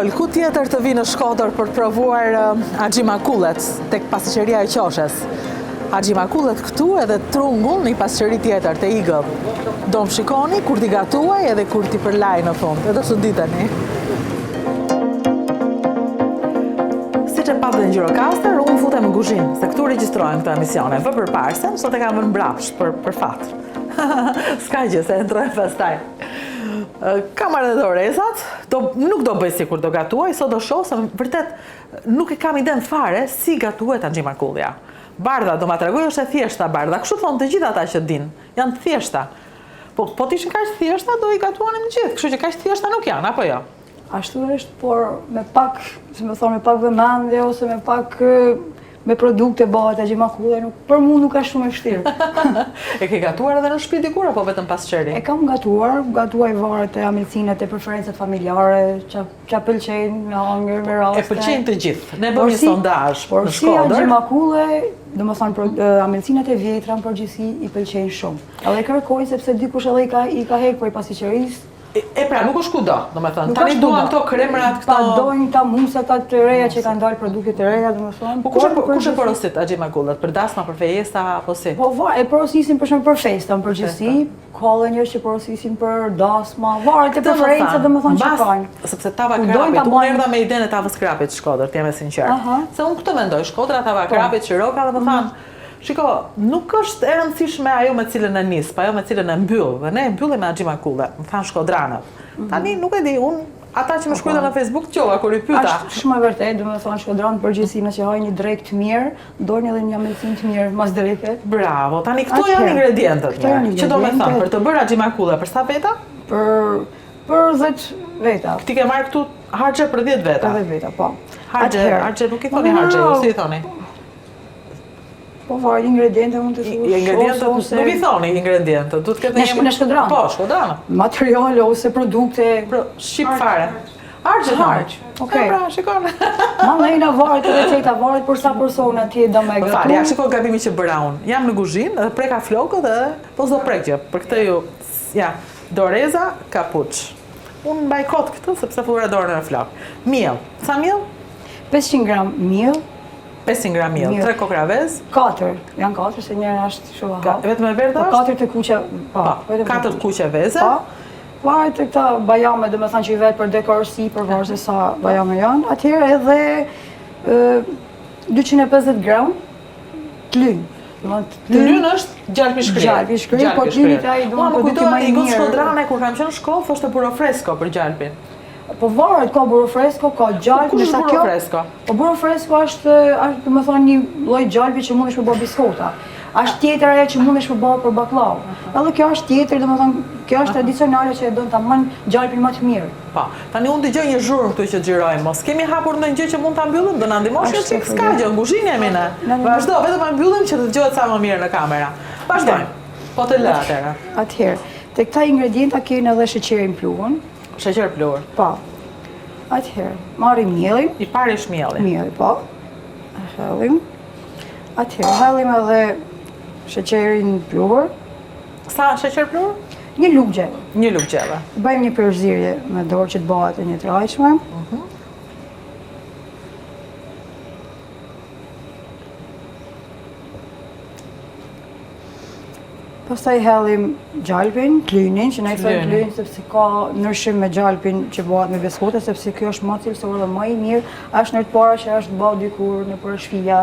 Lol, ku tjetër të vi në Shkodër për të provuar axhimakullet tek pasqeria e Qoshes? Axhimakullet këtu edhe trungull një pasqeri tjetër te Igëll. Do më shikoni kur t'i gatuaj edhe kur t'i përlaj në fund, edhe së diteni. Si që pat dhe në Gjirokastër, unë futem në kuzhinë, se këtu regjistrojnë këto emisione. Vë për parsen, sot e kam vënë mbrapsht për fat. Ska gjë se entrojnë pastaj. Kamera dhe dorezat, nuk do bëj si kur do gatuaj, sot do shoh se vërtet nuk e kam iden fare si gatuhet axhimakullja. Bardha, do ma tregoj, është e thjeshta bardha, kështu thonë të gjithë ata që din, janë të thjeshta. Po t'ishin kaq të thjeshta, do i gatuanim të gjithë, kështu që kaq të thjeshta nuk janë, apo jo? Ashtu është, por me pak, si më thonë, me pak vëmendje ose me pak me produkte bëhet axhimakullja, për mu nuk ka shumë e vështirë. E ke gatuar edhe në shtëpi dikur apo vetëm pasqeri? E kam gatuaj varet e amëlsinat e preferencat familjare, që pëlqejnë me hangër, me raste. E pëlqejnë të gjithë. Ne bëm një sondazh por në si Shkodër. axhimakulle, domethënë amëlsinat e vjetra në përgjithësi i pëlqejnë shumë. Edhe kërkojnë sepse dikush edhe i ka hequr prej pasqerisë. E pra, nuk është kudo, domethënë. Tani duan këto kremrat, këto. Pa dojnë ta mumsata të reja që kanë dalë produkte të reja, domethënë. Po kush e porosit axhimakullet? Për dasma, për fejesta apo si? Po e porosisin për shembull për festa në përgjithësi, ka edhe njerëz që porosisin për dasma, varet e preferenca domethënë që kanë. Sepse tava krapit, unë erdha me idenë e tavës krapit në Shkodër, t'jam e sinqert. Se unë këtë mendoj, Shkodra tava krapit, Qiroka, domethënë. Shiko, nuk është e rëndësishme ajo me cilën e nis, pa ajo me cilën e mbyll, dhe ne e mbyllim me axhimakulle, më thanë shkodranët. Tani nuk e di, unë ata që më shkruajnë në Facebook qova kur i pyeta. Është shumë e vërtetë, domethënë shkodranët përgjithësi nëse hajnë një drekë të mirë, dojnë edhe një amëlsinë të mirë mas dreke. Bravo, tani këto janë ingredientët. Që do me thënë, për të bërë axhimakulle, për sa veta? Për 10 veta. Ti ke marrë këtu harxhe për 10 veta? Për 10 veta, po. Harxhe nuk i thoni harxhe, ju si i thoni? Po varet ingrediente mund të thuash. Ingredientët nuk i thoni ingredientët, duhet të ketë në shkodranë. Po, shkodranë. Materiale ose produkte. Shqip fare. Harxhe. Okej. Pra, shikon. Mandena varet receta, varet për sa persona ti do me gatu. Ja, shiko gabimi që bëra unë. Jam në kuzhinë dhe preka flokët edhe po s'do prek gjë. Për këtë ju, ja, doreza, kapuç. Unë mbaj kot këtë sepse fura dorën në flok. Miell. Sa miell? 500 gram miell. 500 gram miell, 3 kokra vez. 4, janë 4 se njëra është shumë hap. Vetëm e verdha? 4 të kuqe, po. 4 kuqe veze. Po. Varet të këta bajame, domethënë që i vetë për dekorsi, për varë se sa bajame janë. Atëherë edhe 250 gram të lynë. Të lynë është gjalpi shkrirë. Gjalpi shkrirë, po të lynë ai domethënë produkti më i mirë. Shkodrane kur kam qenë në shkollë thoshte buro fresco për gjalpin. Po varet, ka buro fresco, ka gjalp, kush është buro fresco? Po buro fresco është domethënë një lloj gjalpi që mundesh për bërë biskota. Është tjetër ajo që mundesh për bërë për bakllavë. Edhe kjo është tjetër, domethënë kjo është tradicionale që e don ta mën gjalpin më të mirë. Po. Tani unë dëgjoj një zhurmë këtu që xhirojmë. Mos kemi hapur ndonjë gjë që mund ta mbyllim, do na ndihmosh çik s'ka gjë, në kuzhinë jemi ne. Vazhdo, vetëm ta mbyllim që të dëgohet sa më mirë në kamera. Vazhdojmë. Po të lë atëherë. Atëherë, te këta ingredienta kanë edhe sheqerin pluhur. Sheqer pluhur. Po. Atëherë, marrim miellin. I pari është mielli. Mielli, po. E hellim. Atëherë, hellim edhe sheqerin pluhur. Sa sheqer pluhur? Një lugje. Një lugje. Bëjmë një përzierje me dorë që të bëhet e një trajshme. Pastaj hellim gjalpin, klynin, që ne i thënë klyn sepse ka ndryshim me gjalpin që bëhet me biskota, sepse kjo është më cilësor dhe më i mirë, është ndër të para që është bërë dikur nëpër shtëpia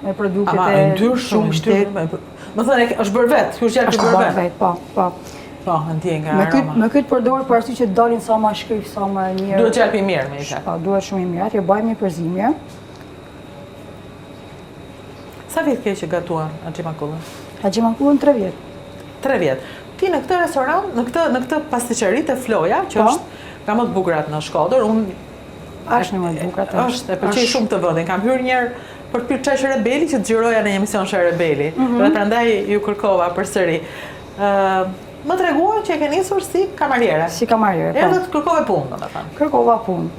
me produktet e ndryshme. Më thënë është bërë vetë, kjo është gjalpi bërë vetë. Po. Po, ndjen nga aroma. Me këtë përdor për arsye që dalin sa më shkrik, sa më mirë. Duhet gjalpi i mirë, me i thënë. Po, duhet shumë i mirë. Atëherë bëjmë një përzimje. Sa vjet ke që gatuan axhimakullën? Axhimakullën 3 vjet. 3 vjet. Ti në këtë restoran, në këtë pasticëri të Floja, që është nga më të bukurat në Shkodër, është në më të bukurat. Është, e pëlqej shumë të vendin. Kam hyrë një herë për të pirë çaj Sherebeli që xhiroja në një emision Sherebeli. Dhe prandaj ju kërkova përsëri. Më treguan që e ke nisur si kamariere. Si kamariere, po. Erdhe të kërkove punë, domethënë. Kërkova punë.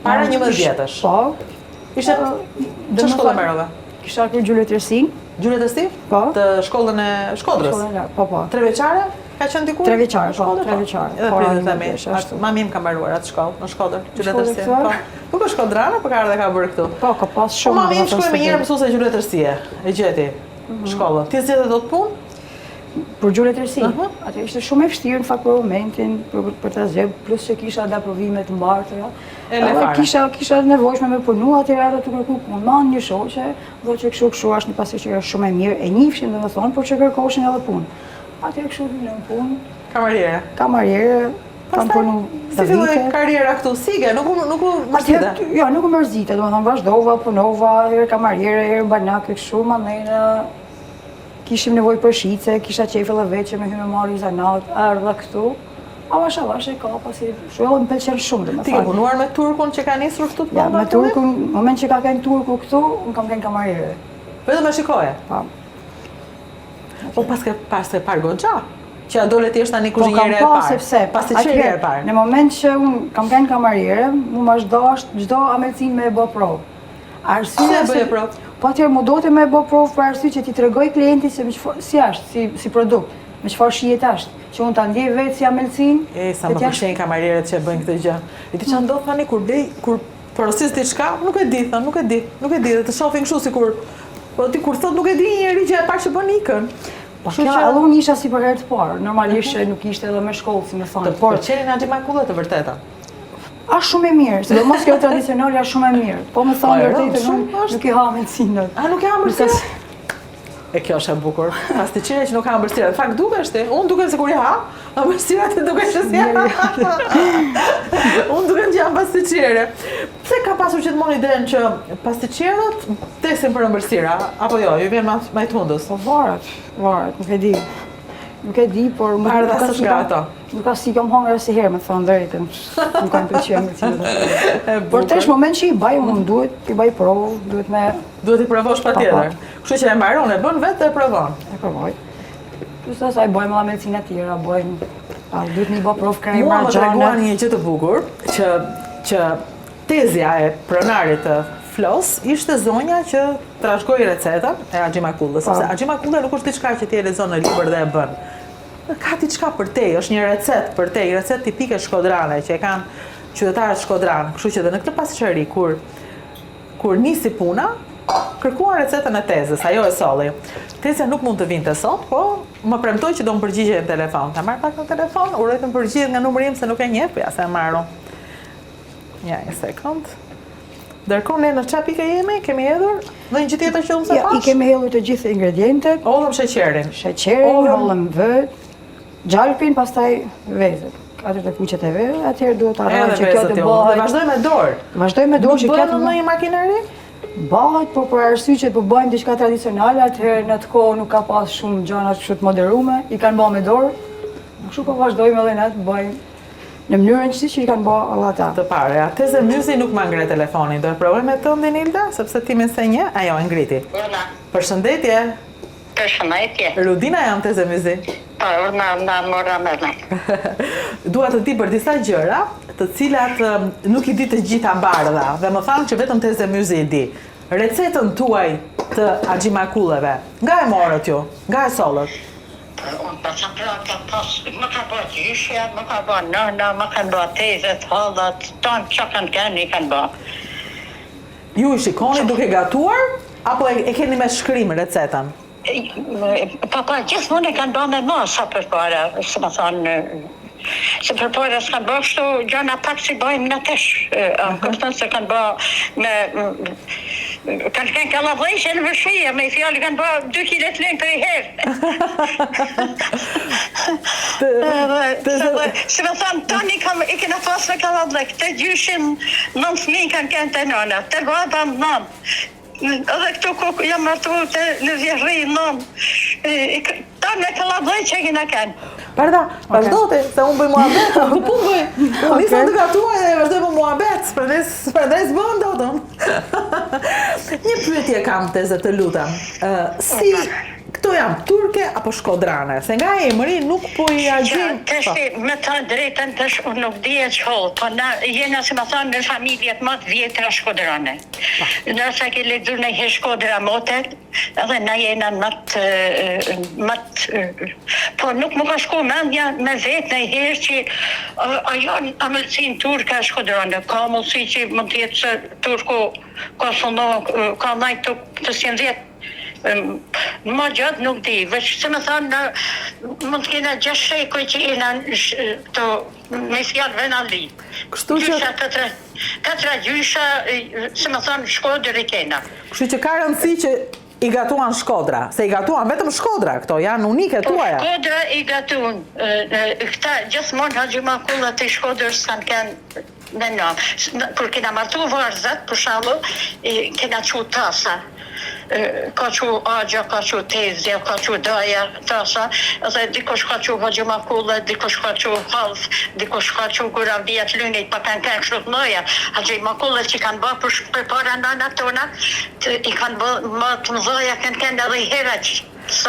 Para 11 vjetësh. Po. Ishte ç'është shkolla mbarove? Kisha kërë gjulletërsin. Gjulletërsi? Po. Të shkollën e Shkodrës? Po. 3 vjeçare? Ka qenë dikur? 3 vjeçare, po, Shkodër, 3 vjeçare. Edhe Para pritet e 11 mi. vjeç, ashtu. Mami im ka mbaruar atë shkollë, në Shkodër, gjyqëletërsi. Shkodër Po. Nuk është Shkodrana, po ka ardhe ka bërë këtu. Po, ka pas Po shumë. mami im do të shkoi me thotë, njëherë mësuese gjyqëletërsie, e gjeti. Shkollën. Ti zgjedhe dot punë? Për gjyqëletërsi. Atë ishte shumë e vështirë në fakt për momentin për ta zgjedhur, plus që kisha dhe provime të mbartura. E le fare. Kisha nevojshme me punu atëherë të kërku punë. Ma një shoqe, do që kështu është një pasqyrë shumë e mirë, e njihshin domethënë, por që kërkoshin edhe punë. Atëherë kështu në punë, kamariere, kam punu Si filloi karriera këtu? Sige, nuk u mërzite. Jo, nuk u mërzite, domethënë vazhdova, punova, herë kamariere, herë banak, kështu, mandena kishim nevojë për shice, kisha qejf edhe veçe me hymë marrë zanat, erdha këtu. Avash e ka pasi shumë më pëlqen shumë domethënë. Ti ke punuar me turkun që ka nisur këtu të Ja, me turkun, në moment që ka qenë turku këtu, unë kam qenë kamariere. Vetëm e shikoje. Po. Po pas ke parë goxha. Që a dole ti është tani Po kuzhinjere e kam parë. sepse Pastiqere e parë. Në moment që unë kam qenë kamariere, mu ma çdo amelcin me e bë provë. Si e bëje provë? Po atëherë mu do të me e bë provë për arsye që ti tregoj klientit se si është, si produkt, me çfarë shihet është, që unë ta ndjej vetë si amelcin. Sa më pëlqejnë kamarierët që bëjnë këtë gjë. E ti çfarë ndodh tani kur porosis diçka, nuk e di, thon, nuk e di, dhe të shohin kështu sikur po ti kur thot nuk e di njëri që e parë që bën ikën. Po kjo edhe unë isha si për herë të parë, normalisht nuk ishte edhe me shkollë, si më thonë. Të pëlqenin Haxhimakulla të vërteta. Është shumë e mirë, sidomos kjo tradicionale është shumë e mirë. Po më thonë vërtetë nuk i ha amelcinat. A nuk e ha ambërsirat? E kjo është e bukur. Pastiqere që nuk ha ambërsirat. Në fakt dukesh ti, unë dukem se kur i ha, ambërsirat e dukesh se si ha. Unë dukem që jam pastiqere. Pse ka pasur që të moni idenë që pastiqerët tesin për ëmbëlsira, apo jo, ju vjen më të hundës? Po varet, nuk e di. Nuk e di, por nuk ka si kam hongër asë herë, me thonë drejtën. Nuk kam pëlqyer amelcinat. Por tesh moment që i baj, unë duhet i baj provë, Duhet i provosh patjetër. Kështu që e mbaron, e bën vetë e provon. E provoj. Plus asaj bëjmë amelcina tjera, duhet një bë provë krema, Mua më treguan një gjë të bukur, që tezja e pronarit të Flos ishte zonja që trashëgoi recetën e Haxhimakullës, sepse Haxhimakulla nuk është diçka që ti e lexon në libër dhe e bën. Ka diçka për te, është një recetë për te, recetë tipike shkodrane që e kanë qytetarët shkodranë. Kështu që dhe në këtë pasqyri kur nisi puna, kërkuan recetën e tezës, ajo e solli. Tezja nuk mund të vinte sot, po më premtoi që do më përgjigje në telefon. Ta marr pak në telefon, uroj të më përgjigjet nga numri im se nuk e njeh, po ja se e marrën. Ja, një sekond. Ndërkohë ne në çfarë pike jemi? Kemi hedhur në një gjë tjetër që unë s'e pash? I kemi hedhur të gjithë ingredientet. Hollëm sheqerin. Hollëm vët, gjalpin, pastaj vezët. Ato të kuqet e vezë, atëherë duhet ta rrajë që kjo të bëhet. Dhe vazhdoj me dorë. Vazhdoj me dorë që kjo të bëhet në një makineri? Bëhet, por për arsye që po bëjmë diçka tradicionale, atëherë në atë kohë nuk ka pas shumë gjëra kështu të moderume, i kanë bërë me dorë. Kështu po vazhdojmë edhe ne të bëjmë në mënyrën që i kanë bërë edhe ata. Të pare, Teze Myzi nuk ma ngre telefonin, do e provoj me tëndi Nilda, sepse ti me se një, ajo e ngriti. Urna. Përshëndetje. Përshëndetje. Rudina jam Teze Myzi. Po, urna mora me me. Dua të di për disa gjëra, të cilat nuk i di të gjitha bardha, dhe më thanë që vetëm Teze Myzi i di. Recetën tuaj të Haxhimakullave, nga e morët ju, nga e sollët? Unë përsa ka pas, më ka bërë gjyshja, më ka bërë nëna, më kanë bërë tezet, hallat, tonë që kanë i kanë bërë. Ju i shikoni duke gatuar, apo e keni me shkrim recetën? Papa, gjithmonë e kanë bërë me masa për para, se më thonë, se për para s'kanë bërë kështu gjana pak si bëjmë në tesh. Këpëtën se kanë bërë me... Kanë shkenë kallavlejshë në vërshia, me i fjallë kanë bërë 2 kg të lëngë për i herë. Se me thonë, tani i kena pas në kallavlej, të gjyshin 9 fëmijë kanë kënë të nëna, të baba 9. Edhe këtu jam martu në vjehri 9. Ta me kallavlej që e kena kënë. Perda, vazhdoti, se unë bëj muhabet, unë të punë bëj. Unë nisëm të gatuaj dhe vazhdoj më muhabet, s'përdej s'bën dotëm. Një pyetje kam Teze, të lutem. Si këto janë turke apo shkodrane? Se nga emri nuk po i agjim. Tashti, me ta drejtën tash unë nuk di e çholl, po na jena si më thonë në familjet më të vjetra shkodrane. Nëse ke lexuar në herë Shkodra motet, edhe na jena po nuk më ka shku mendja me vetë në herë që ajo amëlsin turka shkodrane, ka mundësi që mund të jetë se turku ka ka najtë të sjen vjetë. Më gjatë nuk di, veç se më thonë, mund të kena 6 shekuj që jena këto me fjallë venalli. Kështu që... Katra gjysha, se më thonë, Shkodër i kena. Kështu që ka rëndësi që i gatuan Shkodra, se i gatuan vetëm Shkodra, këto janë unike tuaja. Shkodra i gatuan, këta gjithmonë haxhimakullat e Shkodrës kanë kënë në në. Kur kena martu varzat, për shallu, kena qu tasa. Ka që agja, ka që tezja, ka që daja, tasa, edhe dikush ka që haxhimakulla, dikush ka që half, dikush ka që guravdia të lynit, pa kanë kështu të mëja. Haxhimakullat që kanë bë për para nanat tona, i kanë bë më të mëdhaja, kanë edhe i heraq.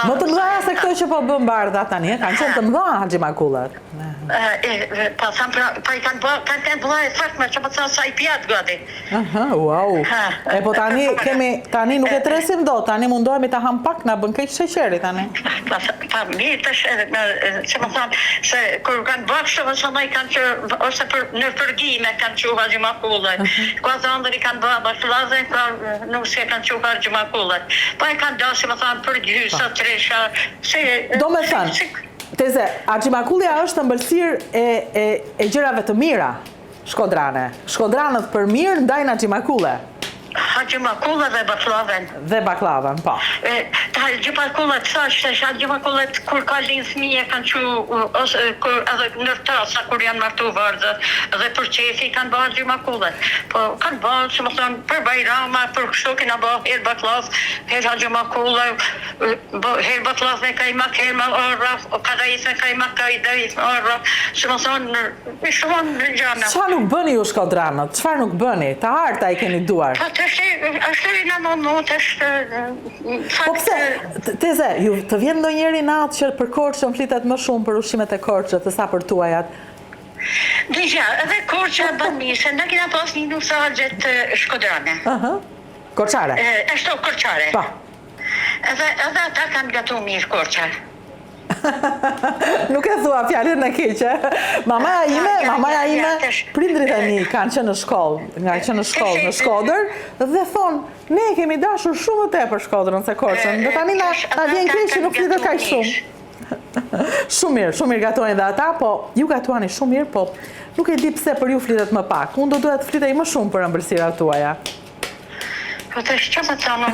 Më të mëdhaja se këto që po bën bardha tani, kanë qenë të mëdhaja haxhimakullat. Pa thëmë, pa i kanë bëha e fatme, që më thënë sa i pjatë gati. Wow. E po tani nuk e tresim do, tani mundohemi ta ham pak, na bën keq sheqeri tani. Pa mirë tash edhe, që më thënë, se kur kanë bakshë, më thënë i kanë që, ose në përgjime kanë që haxhimakullat. Ka zëndër i kanë bëha baklave, nuk se kanë që haxhimakullat. Pa i kanë dashë, më thënë, për gjysa, tresha, do me thënë, Teze, haxhimakullja është ëmbëlsirë e gjërave të mira shkodrane. Shkodranët për mirë ndajnë haxhimakulle. Haxhimakulla dhe baklaven. Dhe baklaven, po. Haxhimakullat thashtë, haxhimakullat kur ka linë fëmije kanë që, edhe nërtasa kur janë martu varzët, edhe për qefi kanë bërë haxhimakullat. Po kanë bërë, që më thonë, për bajrama, për kështu kena bërë her baklav, her haxhimakulla, her baklav me kajmak, her me orra, kadajis me kajmak, kadajis me orra, që më thonë, shumë në gjana. Çfarë nuk bëni ju shkodranët? Çfarë nuk bëni? Ta harta i keni duar. është në moment, është... Po pse, Teze, ju të vjen ndonjëri natë që për Korçën flitet më shumë për ushqimet e Korçës, sa për tuajat? Dija, edhe Korça bën mirë, se në kena pas një nusagjet shkodrane. Korçare? Ashtu, Korçare. Pa. Edhe ata kanë gatu mirë Korça. Nuk e thua fjalën e keqe. Mamaja ime, prindrit e mi kanë qenë në shkollë, në Shkodër, dhe thonë, ne kemi dashur shumë të tepër Shkodrën se Korçën, dhe tani na vjen keq që nuk flitet kaq shumë. Shumë mirë gatuani dhe ata, po ju gatuani shumë mirë, po nuk e di pse për ju flitet më pak. Unë do duhet të flitej më shumë për ëmbëlsirat tuaja. Po të që më të thonë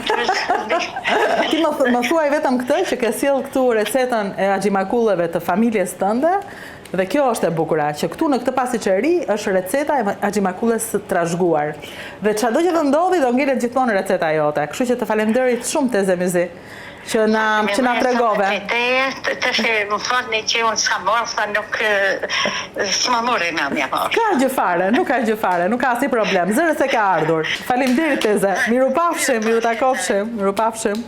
Ti më thuaj vetëm këtë që ke sjell këtu recetën e haxhimakulleve të familjes tënde, dhe kjo është e bukura, që këtu në këtë pasiçeri është receta e haxhimakulles së trashëguar. Dhe çado që të ndodhi do ngelet gjithmonë receta jote. Kështu që të falenderoj shumë Teze Mizi që na tregove. Të shë më falni që unë s'ka morë, sa nuk s'ma morë e me morë. Ka gjë fare, nuk ka asnjë problem, zërë se ka ardhur. Faleminderit Teze, miru pafshim.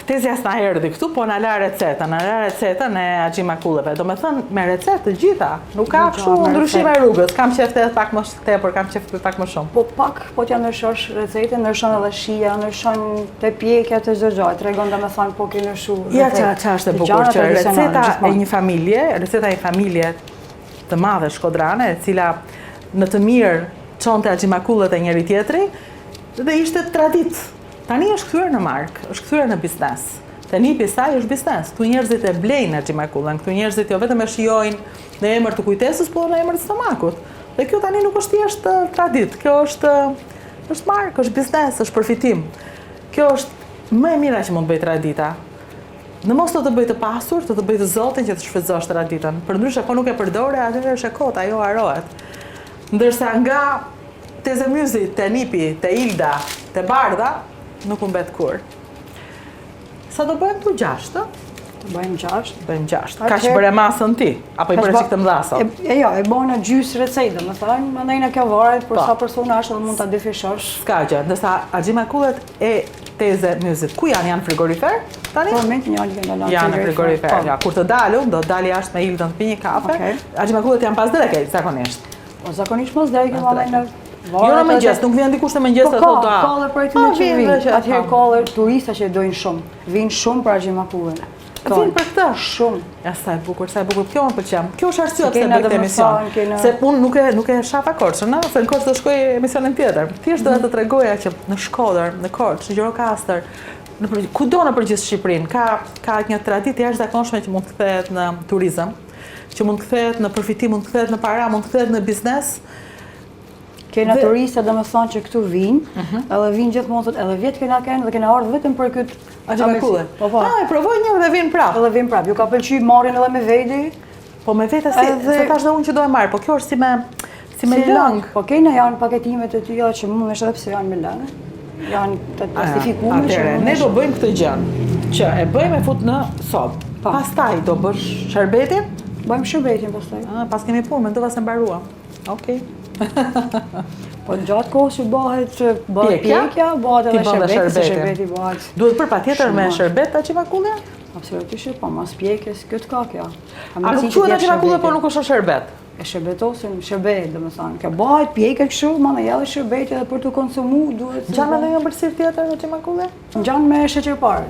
Tezja s'na erdhi këtu, po na la recetën e haxhimakulleve. Do me thënë, me recetë të gjitha, nuk ka kështu ndryshime rrugës. Kam qef të pak më tepër, kam qef të pak më shumë. Po pak, po t'ja ndryshosh recetën, ndryshon edhe shija, ndryshon të pjekja të çdo gjë. Tregon domethënë po ke ndryshuar. Ja ç'a është e bukur që receta e një familje të madhe shkodrane, e cila në të mirë çonte haxhimakullet e njëri tjetri, dhe ishte traditë. Tani është kthyer në mark, është kthyer në biznes. Tanipi i saj është biznes. Këtu njerëzit e blejnë haxhimakullën, këtu njerëzit jo vetëm e shijojnë në emër të kujtesës, por në emër të stomakut. Dhe kjo tani nuk është thjesht tradit, kjo është mark, është biznes, është përfitim. Kjo është më e mira që mund bëj tradita. Në mos të bëj të pasur, të bëj të Zotin që të shfrytëzosh traditën. Përndryshe po nuk e përdore, atëherë është e kot, ajo harohet. Ndërsa nga Teze Mizi, te Nipi, te Ilda, te Bardha, nuk u mbet kur. Sa do bëjmë tu 6, të? Bëjmë 6. Bëjmë 6. Ka që bëre masën ti? Apo i bëre që të mdha sot? Jo, e bëjmë në gjysë recejtë, më thënë, më ndajnë kjo varet, për sa persona është dhe mund të difishosh. Ska gjë, ndërsa haxhimakullet e teze myzit. Ku janë frigorifer? Tani? Po momentin janë Janë në frigorifer. Po. Ja, kur të dalëm, do të dali jashtë me Ildën të pi një kafe. Okej. Axhimakullet janë pas drekej, zakonisht. Po zakonisht mos deri që mama në Jo në mëngjes, nuk vjen dikush në mëngjes Po të thotë ka kollë për ty që vjen, vinë. që Atëherë kollë turista që dojnë shumë. Vinë shumë për Axhimakullen. Vinë për këtë. Shumë. Ja, sa e bukur, sa e bukur. Kjo më pëlqen. Kjo është arsyeja pse kena bëj këtë dhe më emision. thonë, kena- Se unë nuk e shafa Korçën, ëh, se në Korçë do shkoj emisionin tjetër. Thjesht doja të tregoja që në Shkodër, në Korçë, në Gjirokastër, kudo në përgjithë Shqipërinë ka një traditë jashtëzakonshme që mund të kthehet në turizëm, që mund të kthehet në përfitim, mund të kthehet në para, mund të kthehet në biznes. Kena turista dhe më thonë që këtu vinë, edhe vinë gjithmonë thotë, edhe vjetë kena kenë dhe kena ardhur vetëm për këtë Axhimakullet. Po po. E provoj një dhe vinë prapë. Edhe vinë prapë. Ju ka pëlqyer marrin edhe me vedi. Po me vete Edhe- se tash dhe unë që do e marr, po kjo është si me lëng. Po kena janë paketimet e tyja që mundesh edhe pse janë me lëngë. Janë të plastifikuar që Atëre, ne do bëjmë këtë gjë, që e bëjmë e fut në sobë. Po. Pastaj do bësh shërbetin, bëjmë shërbetin pastaj. pas kemi punë, mendova se mbaruam. Okej. Po gjatë kohës që bëhet Pjekja? pjekja, bëhet Ti edhe bën dhe shërbeti, se shërbetin. shërbeti bëhet. Duhet për patjetër me Shumë. shërbet Axhimakulle? Absolutisht, po mas pjekjes këtë ka kjo. A nuk quhet Axhimakulle, po nuk është shërbet? E shërbetosin shërbet, domethënë. Kjo bëhet pjekje kështu, mana ja dhe shërbeti edhe për të konsumuar duhet. Gjan edhe një ëmbëlsirë tjetër Axhimakulle? Ngjan me sheqerparë.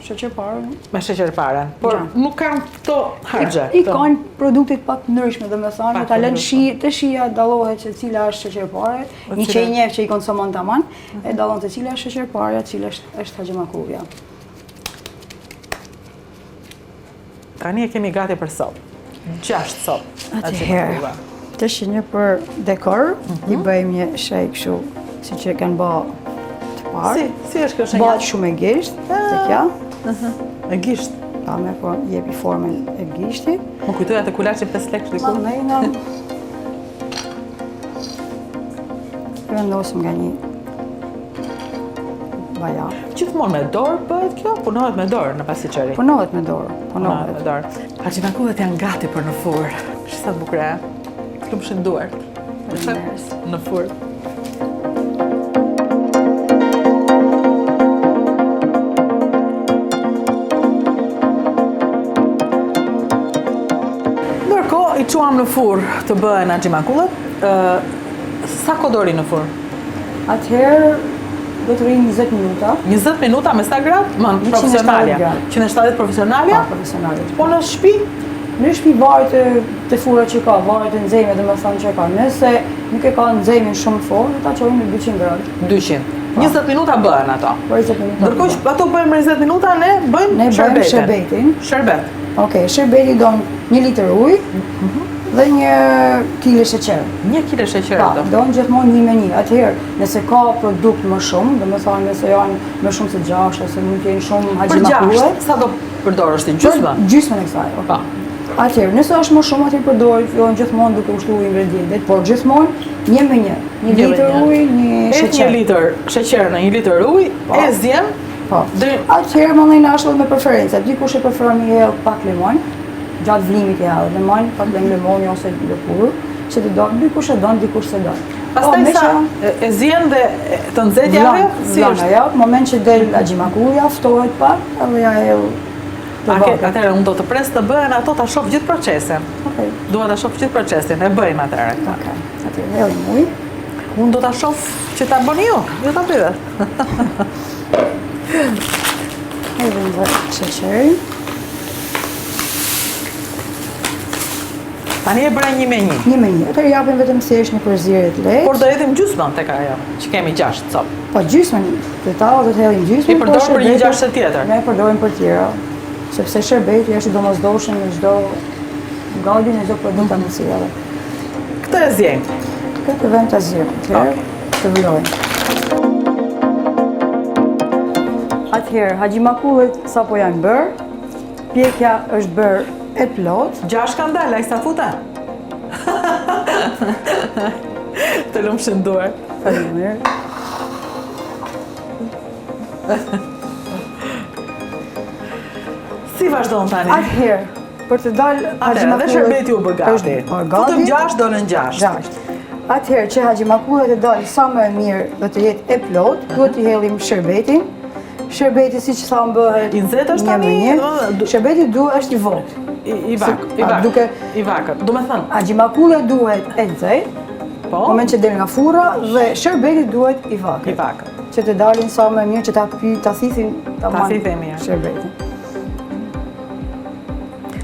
Sheqerparë. Me sheqerpare. Por Gjan. nuk kanë këto harxhe. I kanë produktet pak të ndryshme, domethënë, Pak ta të lënë ndryshme. të shija dallohet se cila është sheqerpare, një që i njeh që i konsumon tamam, e dallon se cila është sheqerpare, cila është Axhimakullja. Tani e kemi gati për sopë. 6 sopë. Atëherë, të shi një për dekor, i bëjmë një shej kështu, si që kanë bë të parë. Si është kjo shenja? Bëhet shumë e gisht, të kja, E gisht. ta me po jepi formën e gishti. Më kujtoja të kulaçin 5 lekë diku. Mandejna, vendosim nga një baja. Gjithmonë me dorë bëhet kjo? Punohet me dorë në pasqyri. Punohet me dorë, Punohet punohet. me dorë. Axhimakullet janë gati për në furrë. Sa të bukur e? Lumshin duart. Në furrë. Ndërkohë i quam në furrë të bëhen axhimakullet. Sa kohë do ri në furrë? Atëherë, do të rinë 20 minuta, 20 minuta me sa gradë? Më 170 profesionalja. gradë. 170 profesionalja? pa profesionalit. Po në shtëpi? Në shtëpi varet të fura që ka, varet e nxehme dhe më thonë që ka. Nëse nuk e ka nxehmin shumë fort, ta çojmë në 200 gradë. 200. 20 minuta bëhen ato. Për 20 minuta. Ndërkohë që ato bëjmë në 20 minuta, ne bëjmë Ne bëjmë shërbetin. Shërbet. Okej, shërbeti don 1 litër ujë dhe 1 kg sheqer. 1 kg sheqer Pa, ato. don gjithmonë 1 me 1. Atëherë, nëse ka produkt më shumë, domethënë nëse janë më shumë se 6 ose mund të jenë shumë Për Axhimakulle, 6, sa do përdorësh ti? Gjysmë? Gjysmën e kësaj. Pa. Atëherë, nëse është më shumë atëherë përdor fillon gjithmonë duke ushtuar ingredientet, por gjithmonë 1 me 1. 1 me litër një. ujë, 1 E 1 sheqer. litër sheqer në 1 litër ujë, e zjem. Po. Deri Atëherë më ndajnë ashtu me preferenca. Dikush e preferon me jell pak limon, gjatë vlimit e jall limon, pak limoni ose lëkurë, që të do, dikush e don, dikush se don. pastaj sa e zjen dhe të nxehtja ajo, si Vlana është? ajo, moment që del Axhimakullja, ftohet pak, edhe ja e të vogël. Atëherë unë do të pres të bëhen ato ta shoh gjithë procesin. Okej. Dua ta shoh gjithë procesin, e bëjmë atëherë. Okej. Atëherë hellim ujë. Unë do ta shoh që ta bëni ju, jo ta pyet. Hedhim dhe sheqerin. Tani e bëra 1 me 1. 1 me 1. Atëherë japim vetëm thjesht një përzierje të lehtë. Por do hedhim gjysmën tek ajo, që kemi 6 copë. Po gjysmën të tavë do të hedhim gjysmën. I përdor për një gjashtë tjetër. Ne përdorim për tjera. Sepse shërbeti është domosdoshëm në çdo gati në çdo produkt amësirave. Këtë e zjem. Këtë vend ta zgjedhim. Atëherë të vlojmë. Atëherë Axhimakullet sapo janë bërë, pjekja është bërë e plot. 6 kanë dalë, ai sa futa. Të lumshin duart. Faleminderit. Si vazhdon tani? Atëherë, për të dalë Atëherë, dhe shërbeti u bë gati. Futëm 6, dolën 6. 6. Atëherë që Axhimakullet të dalë sa më e mirë dhe të jetë e plot, duhet t'i hellim shërbetin Sherbeti si që sa më bëhet I nxehtë është tani, 1-1, sherbeti është i vogël. I vakët. Do me thënë, Axhimakulla duhet e nxehtë, po, moment që del nga furra dhe sherbeti duhet i vakët. i vakët. Që të dalin sa më mirë që ta thithin thithin mirë. sherbetin.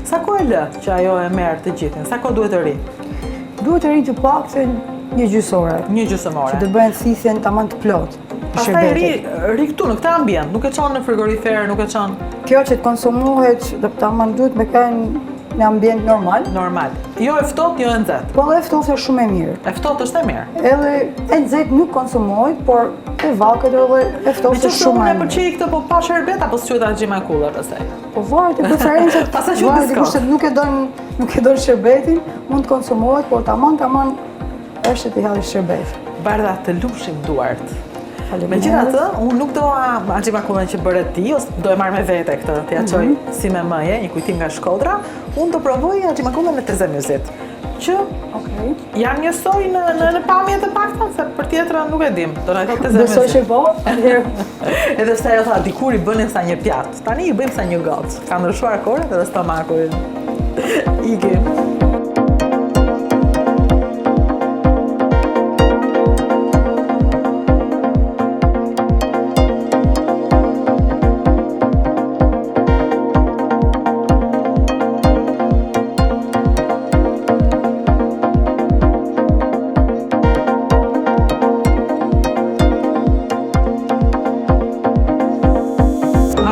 Sa ko e lë që ajo e merr të gjithin? Sa ko duhet të ri? Duhet të rinë të paktën një gjysore. Një gjysmore. Që të bëhen thithjen tamam të plotë. Pastaj ri këtu në këtë ambient, nuk e çon në frigorifer, nuk e çon Kjo që të konsumohet, tamam duhet me kanë në ambient normal. normal. Jo e ftohtë, jo e nxehtë. Po dhe ftohtë është shumë e mirë. E ftohtë është e mirë. Edhe e nxehtë nuk konsumohet, por e vakët edhe e ftohtë është shumë unë e e pëlqej këtë po pa sherbet apo s'quhet axhimakulla pastaj. Po varet e preferencët. Pastaj që varet disko. kush nuk e don sherbetin, mund të konsumohet, por tamam është të hallë sherbet. Bardha të lumshim duart. Faleminderit. Megjithatë, unë nuk do axhimakullën që bëre ti, ose do e marr me vete këtë, t'ja çoj si me mëje, një kujtim nga Shkodra. Unë do provoj axhimakullën e Tezemyzit, që Okej. janë njësoj në pamje të pakta, se për tjetrën nuk e dim. Do na thotë Tezemyzit. Besoj që po. Atëherë Edhe se ajo tha, dikur i bënin sa një pjatë, tani i bëjmë sa një gocë. Ka ndryshuar koret edhe stomaku ikim.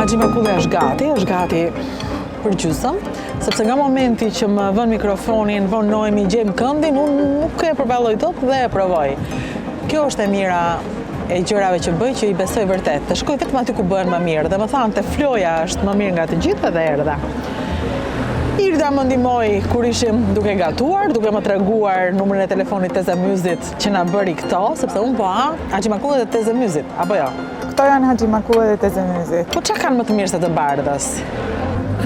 Axhimakulla është gati për gjysëm, sepse nga momenti që më vën mikrofonin, vonojmë, gjejmë këndin, unë nuk e përballoj dot dhe e provoj. Kjo është e mira e gjërave që bëj që i besoj vërtet. Të shkoj vetëm aty ku bëhen më mirë dhe më thanë te floja është më mirë nga të gjitha dhe erdha. Irda më ndihmoi kur ishim duke gatuar, duke më treguar numrin e telefonit të Tezemyzit që na bëri këto, sepse unë po axhimakullat e Tezemyzit, apo jo? Këto janë axhimakullat e Tezemyzit. Po çka kanë më të mirë se të bardhës?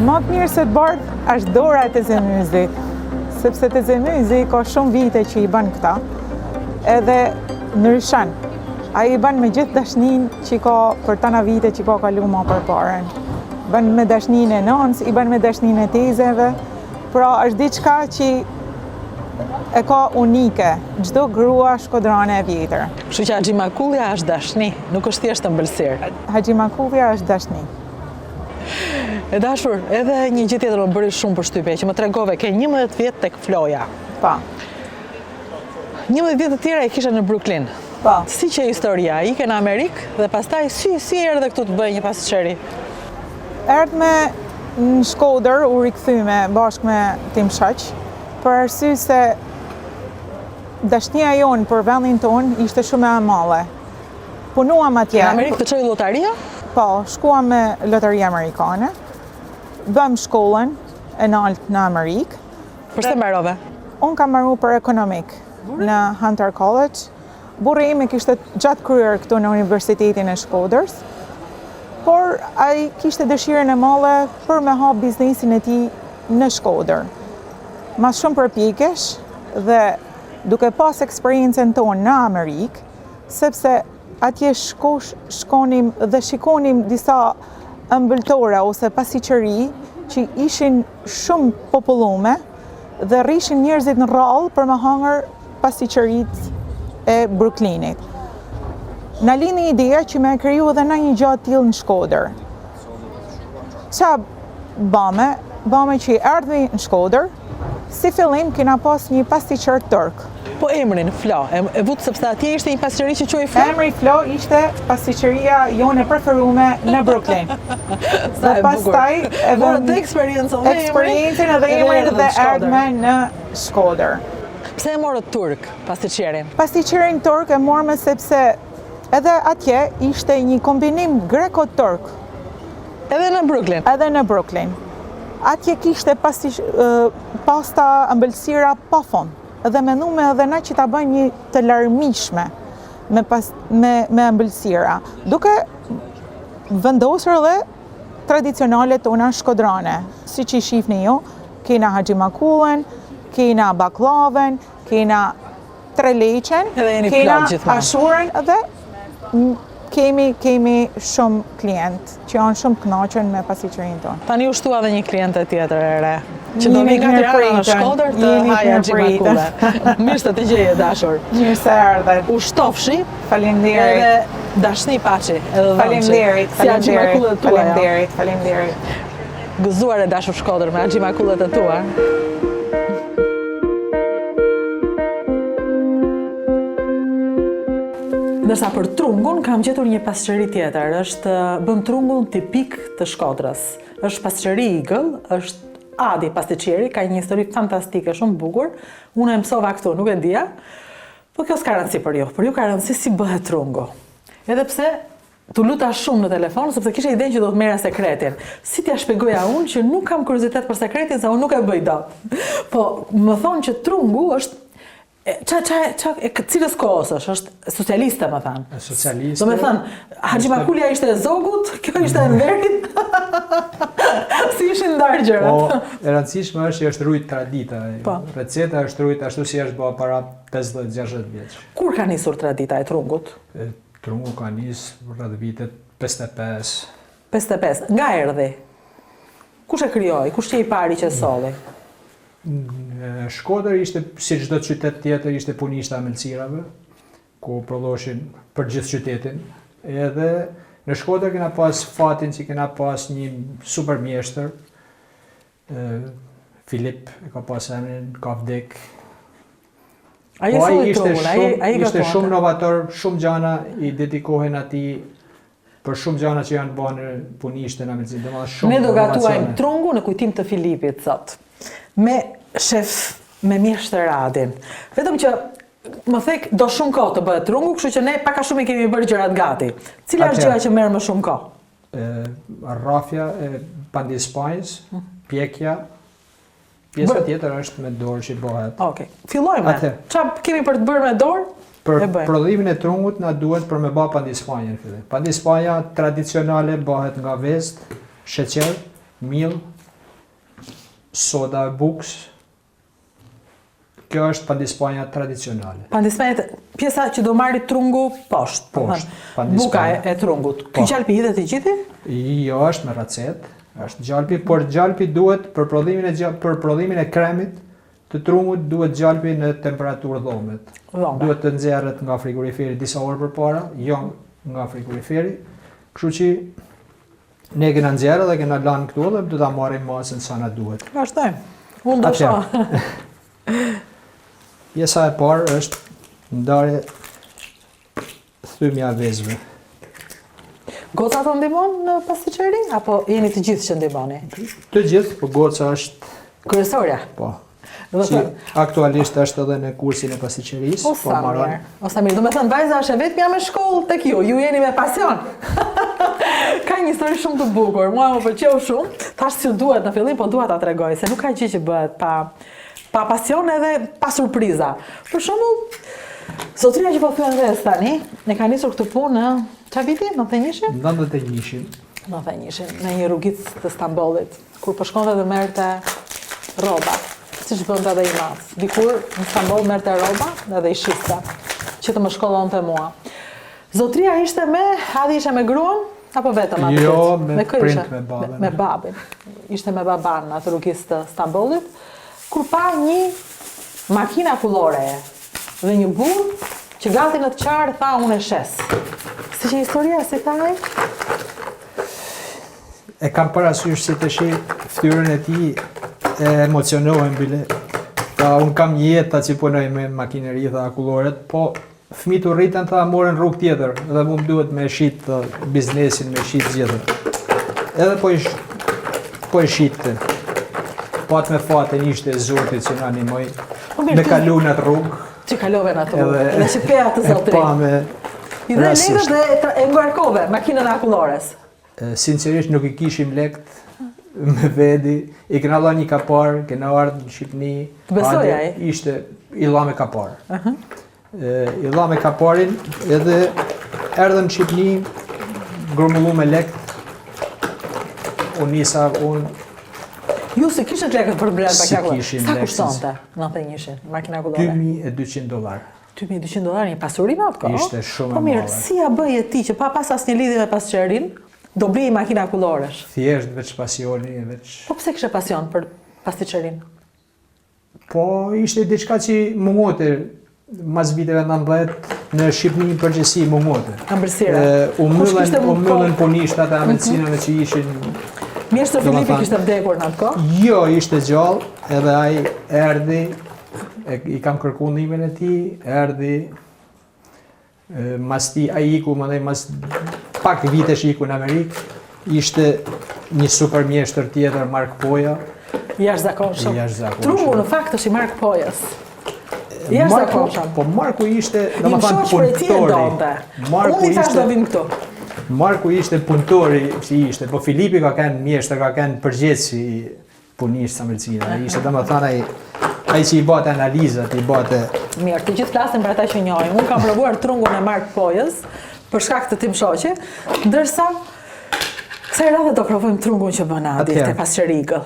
Më të mirë se të bardhë është dora e Tezemyzit, sepse Tezemyzi ka shumë vite që i bën këta, edhe ndryshon. Ai i bën me gjithë dashninë që ka për tana vite që ka kaluar më përpara. Bën me dashninë e nënës, i bën me dashninë e tezeve, pra është diçka që e ka unike, çdo grua shkodrane e vjetër. Kështu që axhimakullja është dashni, nuk është thjesht ëmbëlsirë. Axhimakullja është dashni. E dashur, edhe një gjë tjetër më bëri shumë përshtypje, që më tregove ke 11 vjet tek Floja. Pa. 11 vjet të tjera e kisha në Brooklyn. Pa. Si që historia, ike në Amerikë dhe pastaj si erdhe këtu të bëj një pasqeri. Erdhë me në Shkodër, u rikthyme bashkë me tim shoq, për arsye se dashnia jonë për vendin tonë ishte shumë e madhe. Punuam atje. Në Amerikë të çoj llotaria? Po, shkuam me lotari amerikane, bëm shkollën e lartë në Amerikë. Përse mbarove? Unë kam marrë për ekonomik në Hunter College. Burri im e kishte gjatë kryer këtu në Universitetin e Shkodrës, por ai kishte dëshirën e madhe për me hap biznesin e tij në Shkodër. Mas shumë përpjekjesh dhe duke pas eksperiencën tonë në Amerikë, sepse atje shkonim dhe shikonim disa ëmbëltore ose pasqyri që ishin shumë popullume dhe rrishin njerëzit në rrallë për me hangër pasqyritë e Brooklynit. Na lini ideja që me kriju edhe na një gjatë tillë në Shkodër. Qa bame që i erdhi në Shkodër, si fillim kena pas një pasqyr turk. Po emrin Flo, e vut sepse atje ishte një pasqyri që quhej Flo. Emri Flo ishte pasqyria jone preferume në Brooklyn. Dhe pastaj e vënë eksperiencën edhe emrin dhe erdhme në Shkodër. Pse e morët turk pasqyrin? Pasqyrin turk e morme sepse edhe atje ishte një kombinim greko-turk. Edhe në Brooklyn? Edhe në Brooklyn. Atje kishte pasta ëmbëlsira pa fond. Edhe mendume edhe na që ta bëjmë një të larmishme me ëmbëlsira. Duke vendosur edhe tradicionale tona shkodrane. Si që i shifni ju, kena axhimakullën, kena baklaven, kena treleqen, kena ashurën dhe kemi shumë klient që janë shumë kënaqur me pasqyrin tonë. Tani u shtua edhe një kliente tjetër e re. Që do Jeni vi nga mirë Tirana në pritën, Shkodër të jeni haja mirë Xhimakule. Mirë se të gjeje dashur. Mirë se erdhe. U shtofshi Faleminderit. edhe dashni paçi edhe dhëmçi. Faleminderit. Si Xhimakullet tua. Faleminderit. Gëzuar e dashur Shkodër me Xhimakullet e tua. Ndërsa për trungun kam gjetur një pasqëri tjetër, bën trungun tipik të Shkodrës. Është pasqëri igëll, është Adi pastiqieri, ka një histori fantastike, shumë bukur. Unë e mësova këtu, nuk e dija, po kjo s'ka rëndësi për ju ka rëndësi si bëhet trungu. Edhe pse tu luta shumë në telefon, sepse kisha idenë që do të merra sekretin. Si t'ja shpjegoja unë që nuk kam kuriozitet për sekretin, se unë nuk e bëj dot. Po më thonë që trungu është cilës kohës është socialiste, më thanë. Socialiste. Do me thënë, Xhimakulja ishte e Zogut, kjo ishte e Enverit. Si ishin ndarë gjërat. Po, e rëndësishme është që është rujt tradita. Po. Receta është rujt ashtu si është bëha para 50-60 vjeç. Kur ka nisur tradita e trungut? Trungu ka nisë rreth vitet 55. 55. Nga erdhi? Kush e krijoi? Kush që i pari që solli? Në Shkodër ishte, si çdo qytet tjetër, ishte punishta e melcirave, ku prodhoshin për gjithë qytetin. Edhe në Shkodër kena pas fatin që kena pas një super mjeshtër, Filip e ka pas emrin, ka vdek. Ai Po ai solli trungun, ai ishte shumë novator, shumë gjana i dedikohen atij për shumë gjana që janë bërë punishte në melcirin. Domethënë shumë. Ne do gatuajmë inovacione. trungu në kujtim të Filipit sot. Me shef, me mjeshtër Adin. Vetëm që më thek do shumë kohë të bëhet trungu, kështu që ne paka shumë i kemi bërë gjërat gati. Cila është gjëja që merr më shumë kohë? Rrafja e pandispanjës, pjekja. Pjesa tjetër është me dorë që bëhet. Okej. Fillojmë. Atë. Çfarë kemi për të bërë me dorë? Për E bëjmë. prodhimin e trungut na duhet për me bë pandispanjën në fillim. Pandispanja tradicionale bëhet nga vezë, sheqer, miell, soda e buks. Kjo është pandispanja tradicionale. Pandispanjet, pjesa që do marri trungu poshtë. Poshtë, Buka pandispanja. e trungut. Po. Ky gjalpi hidhet i gjithi? Jo, është me racet, është gjalpi, por gjalpi duhet për prodhimin e kremit të trungut duhet gjalpi në temperaturë dhomet. Dhome. Duhet të nxjerret nga frigoriferi disa orë përpara, jo nga frigoriferi. Kështu që ne kena nxjerrë dhe kena lanë këtu dhe do ta marrim masën sa na duhet. Vazhdojmë. Unë do shoh. Pjesa e parë është ndarje thymja e vezëve. Goca të ndihmon në pastiqeri apo jeni të gjithë që ndihmoni? Të gjithë, po goca është, Kryesorja. po, Do të që thënë, aktualisht është edhe në kursin e pastiqerisë, o po sa maron. mirë. O sa mirë. Do me thënë, vajza është e vetmja me shkollë tek ju jeni me pasion. Ka një histori shumë të bukur, mua më pëlqeu shumë. Thash që duhet në fillim, po dua ta tregoj se nuk ka gjë që bëhet pa pasion edhe pa surpriza. Për shembull, zotria që po thyen vetë tani, ne ka nisur këtë punë në çfarë viti? 91-shin? 91-shin. 91-shin, në një rrugicë të Stambollit, kur po shkonte dhe merrte rroba. Siç bënte edhe i madh. Dikur në Stamboll merrte rroba edhe i shiste, që të më shkollonte mua. Zotria ishte Adi ishte me gruan apo vetëm aty? Jo, me kë prind, ishte? me babën. Me babin. Ishte me baban në atë rrugicë të Stambollit, kur pa një makina kullore dhe një burr që gati në të qarë tha unë e shes. Si që historia, si tha ai? E kam parasysh si të shi ftyrën e tij e emocionohem bile. Tha, unë kam një jetë që punoj me makineri, tha kulloret, po fëmijët u rritën, tha, morën rrugë tjetër, dhe mu më duhet me shit biznesin, me shit zgjedhën. Edhe po i shitte. Pat me fatin ishte Zotit që na animoi me kalu në atë rrugë. Që kalove në atë Edhe rrugë, dhe që pe atë e zotri. pa me I dhe rastisht. legët dhe e ngarkove, makinën e akullores. Sincerisht nuk i kishim lekt me vedi, i kena dha një kapar, kena ardhë në Shqipni. Të besoj ande ai? Ishte i dha me kapar. I dha me kaparin edhe erdhën në Shqipni, grumullu me lekt. Unë nisa, Ju si kishët lekët për brenda Si kalkullore? kishim Sa lekët. kushtonte 91-shin, makina akullore? $2.200. $2.200 një pasuri në atë kohë? Ishte shumë Po e mirë, madhe. si ja bëje ti që pa pas asnjë lidhje me pasqerin, do blej makina kulloresh? Thjesht veç pasioni, veç... Po pse kishe pasion për pasticërin? Po ishte diçka që mungote mas viteve 90 në Shqipëri në përgjithësi mungote. Ëmbëlsira. U kishte myllën punishtat e medicinave që ishin. Mjeshtër Do me Filipi thënë- kishte vdekur në atë kohë? Jo, ishte gjallë, edhe ai erdhi, i kam kërkuar ndihmën e tij, erdhi, mas ti ai iku, mandej mas pak vitesh iku në Amerikë, ishte një super mjeshtër tjetër, Mark Poja. Jashtëzakonshëm. Jashtëzakonshëm. Trungu në fakt është i Mark Pojës. Marku, Jashtëzakonshëm. po Marku ishte, Im domethënë shoq prej ti e punëtori. donte. Marku Unë i thash do ishte, vim këtu. Marku ishte punëtori që ishte, po Filipi ka kanë mjeshtër, ka kanë përgjithë si punisht sa medicina. Ai ishte domethënë ai që i bate analizat, i bate Mirë, të gjithë flasin për ata që njohin. Unë kam provuar trungun e Mark Pojës për shkak të tim shoqe, ndërsa kësaj radhe do provojmë trungun që bën Adi Atëherë. te pasqerigëll.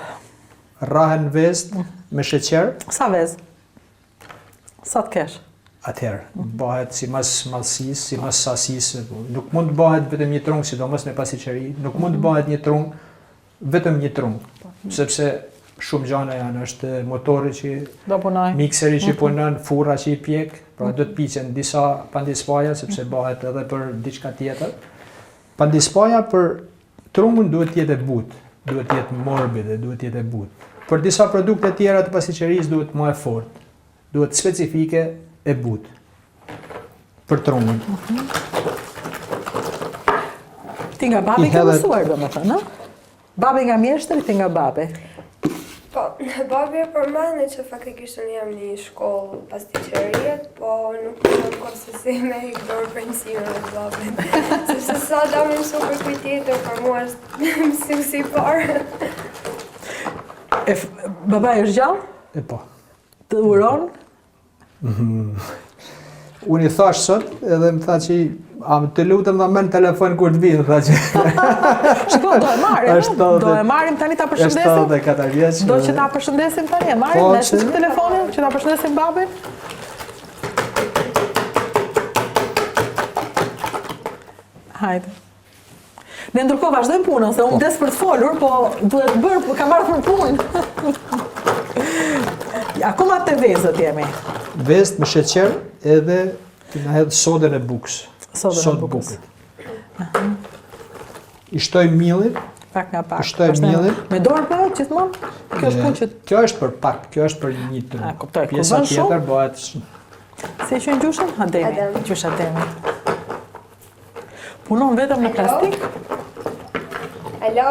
rrahen vest me sheqer, Sa vezë? Sa të kesh? atëherë bëhet sipas mallësisë, sipas sasisë. Nuk mund të bëhet vetëm një trung, sidomos me pasqeri, nuk mund të bëhet një trung vetëm një trung, sepse shumë gjëra janë, është motori që Do punoj. mikseri që punon, furra që i pjek, pra do të piqen disa pandispaja sepse bëhet edhe për diçka tjetër. Pandispaja për trungun duhet të jetë e butë, duhet të jetë morbide, duhet të jetë e butë. Për disa produkte tjera të pasqerisë duhet më e fortë, duhet specifike e butë për trungun. Ti nga babi I ke hedhet- mësuar domethënë, ëh? Babi nga mjeshtri, ti nga babi. Po, babi e përmendë që faktikisht unë jam në një shkollë pasticërie, po nuk kam kohë se si me i dorë për mësimin e babit. Sepse sa da më mësu për kujt tjetër, për mua është mësuesi i parë. Baba është gjallë? E po. Të uron? Unë i thash sot edhe më tha që të lutem dha merr telefon kur të vinë, tha që Shko, do e marrim, Është do edhe- e marrim tani ta është përshëndesim. 84 vjeç. Do që ta përshëndesim tani, e marrim Po, ne që- telefonin që ta përshëndesim babin. Hajde. Ne ndërkohë vazhdojmë punën, se unë des për të folur, po duhet bërë, kam marrë për punë. Akoma te vezët jemi. Vest me sheqer edhe të na hedh sodën e bukës. Sodën e Sodë bukës. bukët. I shtoj millin, Pak nga pak. Shtoj Vazhdojmë. mielin. Me dorë po, gjithmonë? Kjo është punë që kjo është për pak, kjo është për një tru. A, kuptoj, kur Pjesa bën shumë? tjetër bëhet si e quajnë gjushin? Ademi. Adem. Gjush ademi. Punon vetëm në plastik? Alo?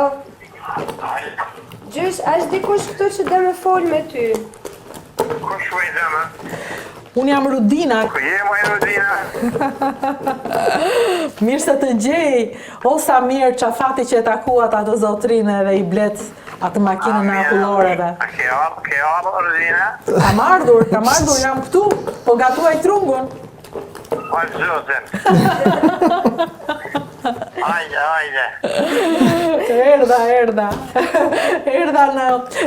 Gjysh, është dikush këtu që dhe me folë me ty? Kush shoj zema? Unë jam Rudina, Ku je më e Rudina? mirë se të gjej. O sa mirë qafati që e takuat atë zotrinë dhe i blet atë makinën e akulloreve. A ke ardhur Rudina? Kam ardhur, jam këtu, po gatuaj trungun. O zotën. Hajde. Erdha.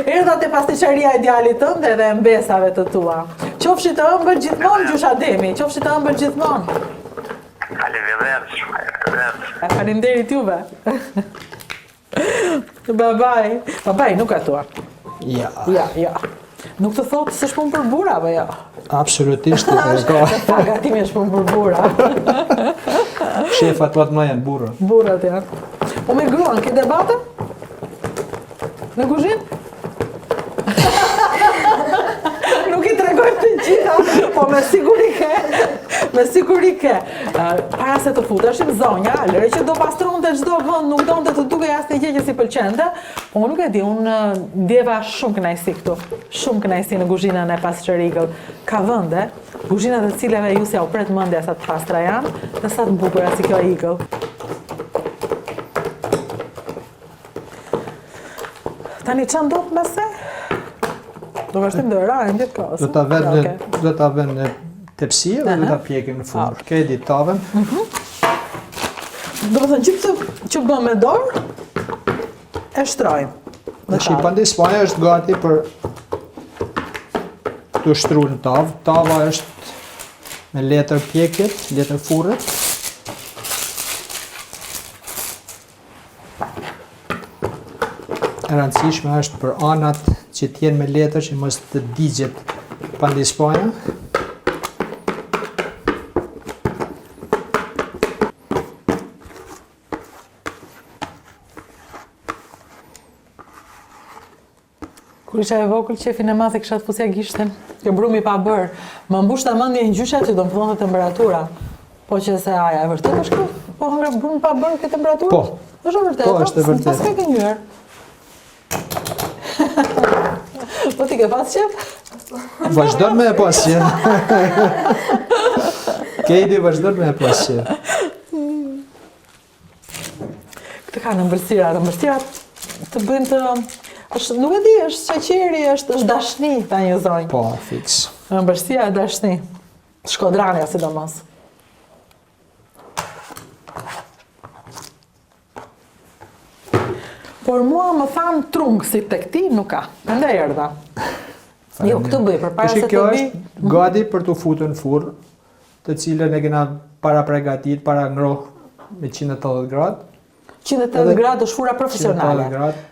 Erdha te pasticëria e djalit tënd dhe e mbesave të tua. Qofshi të ëmbël gjithmonë gjysh ademi, qofshi të ëmbël gjithmonë. Arrivederci. Faleminderit juve. Babaj nuk atua. ja, Ja. Nuk të thotë se shpun për bura, apo jo? absolutisht ka. Ta gatimi është punë për bura. Shefat të më janë burra. Burat janë. Po me gruan, ke debate? Në kuzhinë? Nuk i tregojmë të gjitha, po me siguri ke. Para se të futeshim, zonja, lëre që do pastronte çdo vend, nuk donte të dukej asnjë gjë që si pëlqente, po unë nuk e di, unë ndjeva shumë kënaqësi këtu. Shumë kënaqësi në kuzhinën e pasqerigëll. Ka vende, kuzhinat të cilave ju s'ja u pret mendja sa të pastra janë, dhe sa të bukura si kjo igull. Tani që ndodh mëse? Do vazhdim do rajnë gjithë kohës. Do ta vënë në tepsi dhe do ta pjekim në furrë. Ke di tavën? Do të thënë gjithë që bëm me dorë, e shtrojmë. Tash i pandispaja është gati për të shtruar në tavë. Tava është me letër pjekjet, letër furret. E rëndësishme është për anat që t'jenë me letër që mos të digjet pandispaja. Kur isha e vogël, qefin e madh e kisha të fusja gishtin. Kjo brumi pa bërë. Më mbush ta mendje në gjysha që do më fillonte temperatura. Po që se aja, e vërtet është kjo? Po hëngra brumi pa bërë këtë temperaturë? Po. Është e vërtet? Po, është e vërtet. Pas ka ke njërë. Po ti ke pas qef? Vazhdon me e pas qef. Kejdi vazhdon me e pas qef. Këtë ka në mbëlsirat të bëjnë të... nuk e di, është sheqeri, është dashni, ta një zonjë. Po, fix. Ëmbëlsira e dashni. Shkodrania, sidomos. Por mua më thanë trung si tek ti nuk ka. Ende erdha. Jo, këtë bëj, përpara se Kjo të vi. është gati për të futur në furr, të cilën e kena para pregatit, para ngroh me 180 gradë. 180 gradë është fura profesionale. 180 gradë,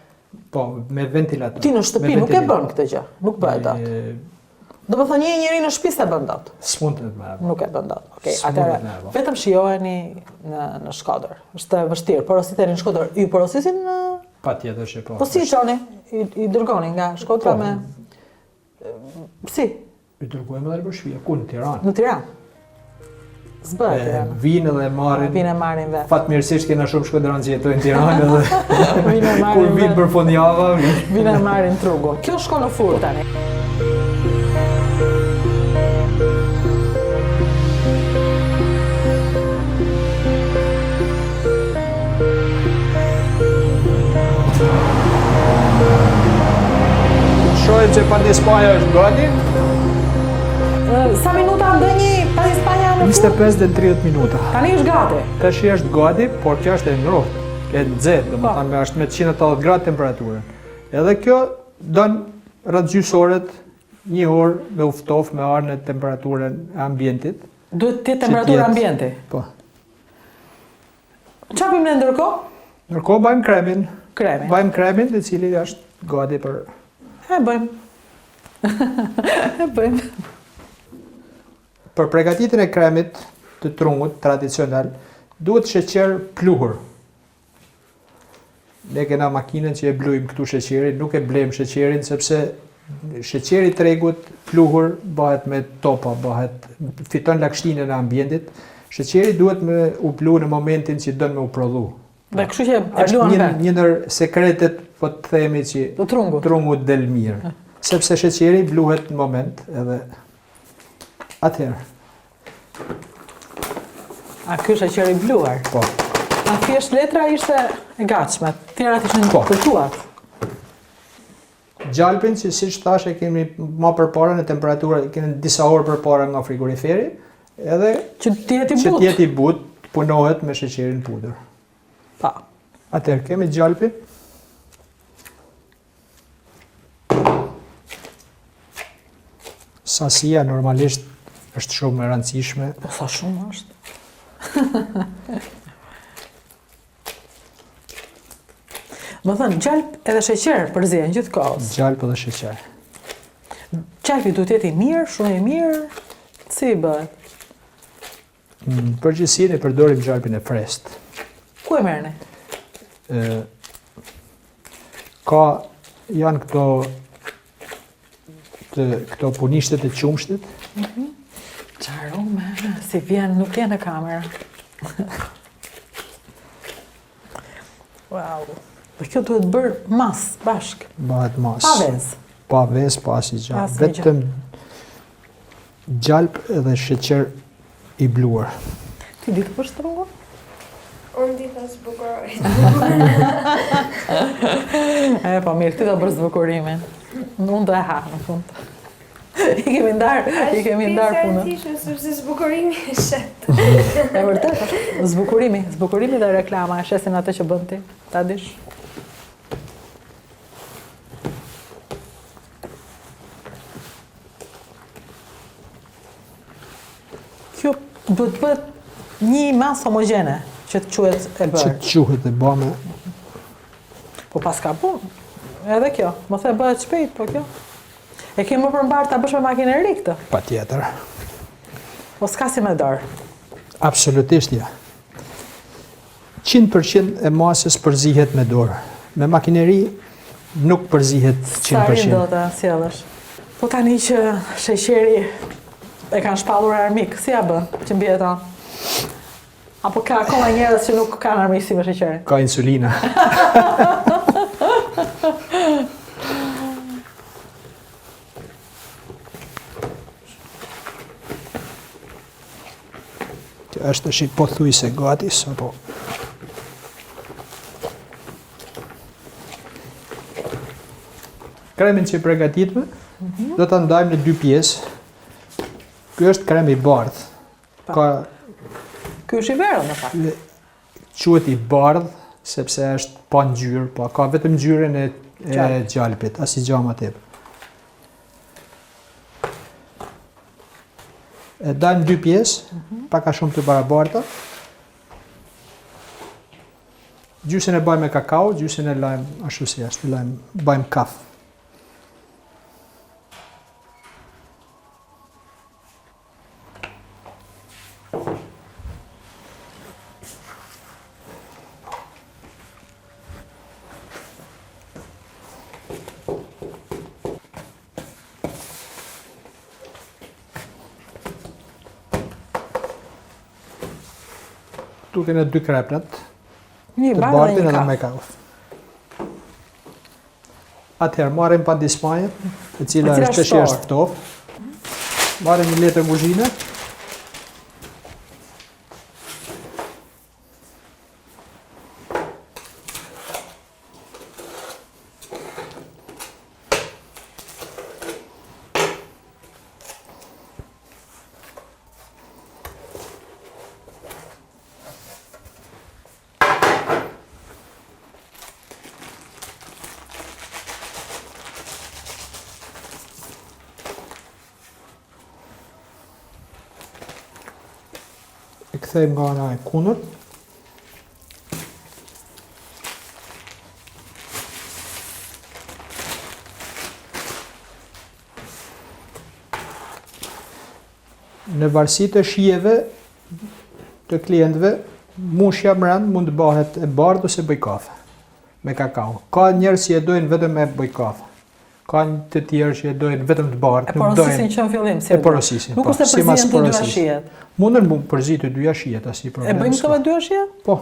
po, me ventilator. Ti në shtëpi nuk e bën këtë gjë, nuk bëhet dot. Do më thënë një njëri në shtëpi se bën dot. S'mund të me e bë. Nuk e bën dot. Okej, S'mund atëherë me e bë. vetëm shijoheni në Shkodër. Është e vështirë, porositeni në Shkodër. Ju porosisin në... Patjetër që po. Po si i çoni? I dërgoni nga Shkodra Po. me... Si? I dërgojmë edhe për shtëpi, ku në Tiranë. Në Tiranë? S'bëhet Tiranë. Vinë dhe marrin. Vinë e marrin vetë. Fatmirësisht kena shumë shkodranë që jetojnë në Tiranë edhe Vinë e kur marrin vinë vetë. për fundjava, vinë. Vinë e marrin trugun. Kjo shkon në furrë tani. Shohim që pandispaja është gati, Sa minuta ndë një pandispaja në furrë? 25 dhe 30 minuta. Tani është gati. Tash është gati, por kjo është e ngrohtë, e nxehtë, domethënë me është me 180 gradë temperaturën. Edhe kjo don rreth gjysoret, një orë me uftof me arën e temperaturën e ambientit. Duhet të jetë temperatura jetë- ambienti. Po. Çapim në ndërkohë? Ndërkohë bëjmë kremin. Kremin. Bëjmë kremin, i cili është gati për E bëjmë. E bëjmë. për përgatitjen e kremit të trungut tradicional, duhet sheqer pluhur. Ne kena makinën që e blujmë këtu sheqerin, nuk e blejmë sheqerin sepse sheqeri i tregut pluhur bëhet me topa, fiton lagështinë në ambientit. Sheqeri duhet me u blu në momentin që don me u prodhu. Dhe kështu që e Është bluan një, vetë. një ndër sekretet, po të themi që Të trungut. trungut del mirë. Sepse sheqeri bluhet në moment edhe atëherë. A ky është sheqeri bluar? Po. A thjesht letra ishte e gatshme, tjerat ishin Po. kultuar. Gjalpin që siç thash e kemi më përpara në temperaturë, kemi disa orë përpara nga frigoriferi, edhe Që të jetë i që butë. t'jetë i butë, punohet me sheqerin pudër. Pa. Atëherë kemi gjalpin. Sasia normalisht është shumë e rëndësishme. Po sa shumë është. Më thënë, gjalp edhe sheqer përzihen gjithë kohës. Gjalp edhe sheqer. Gjalpi duhet jetë i mirë, shumë i mirë. Si i bëhet? Në përgjithësi ne përdorim gjalpin e freskët. Ku e merrni? Janë këto punishtet e qumshtit. Qarume, si vjen, nuk vjen në kamera. Wow. Dhe kjo duhet bërë mas, bashk. Bëhet mas. Pa vezë. Pa vezë, pa asnjë gjë. Asnjë gjë. Vetëm gjalp edhe sheqer i bluar. Ti di të bësh trungu? Unë di të zbukuroj. E, po mirë, ti do bërë zbukurimin. Unë do e ha, në fund. I kemi ndarë punën. Është sepse zbukurimi e shet. E vërtet, është zbukurimi dhe reklama, e shesin atë që bën ti, ta dish. duhet bëhet një masë homogjene që të quhet e Që bërë. të quhet e bame. Po pas ka punë. Edhe kjo, më the bëhet shpejt, po kjo. E ke më përmbar ta bësh me makinë ri këtë. Patjetër. Po s'ka si me dorë. Absolutisht ja. 100% e masës përzihet me dorë. Me makineri nuk përzihet Sa rin do 100%. të sjellësh. Po tani që sheqeri e kanë shpallur armik, si ja bën që mbijeton? Apo ka akoma njerëz që nuk kanë armiqësi me sheqerin? Ka insulina. Që është tash pothuajse gati, apo kremin që përgatitme, do ta ndajmë në dy pjesë. Ky është krem i bardhë. Ka Ky është i verë në fakt. quhet i bardh sepse është pa ngjyrë, po ka vetëm ngjyrën e gjalpit, as i gjama tepër. E dajmë dy pjesë, pak a shumë të barabarta. Gjysën e bajmë me kakao, gjysën e lajmë ashtu si është, bajmë kafë. Këtu kene dy krepnat, Një të bardhë bardhin dhe një edhe me kafë. kafë. Atëherë marrim pandismanjen, e cila cila është është është ftoftë. Marrim një letër kuzhine. E kthejmë nga ana e kundërt. Në varësi të shijeve të klientëve, mushja brand mund të bëhet e bardhë ose bëj kafe me kakao. Ka njerëz që e dojnë vetëm me bëj kafe. Ka të tjerë që e dojnë vetëm të bardhë, E porosisin që në fillim, si e porosisin. Nuk po, është e si mas përzihen të dyja porosis. shijet. Mundën mu përzi të dyja shijet, as i problem. E bëjmë s'ka. këto me dyja shije? Po.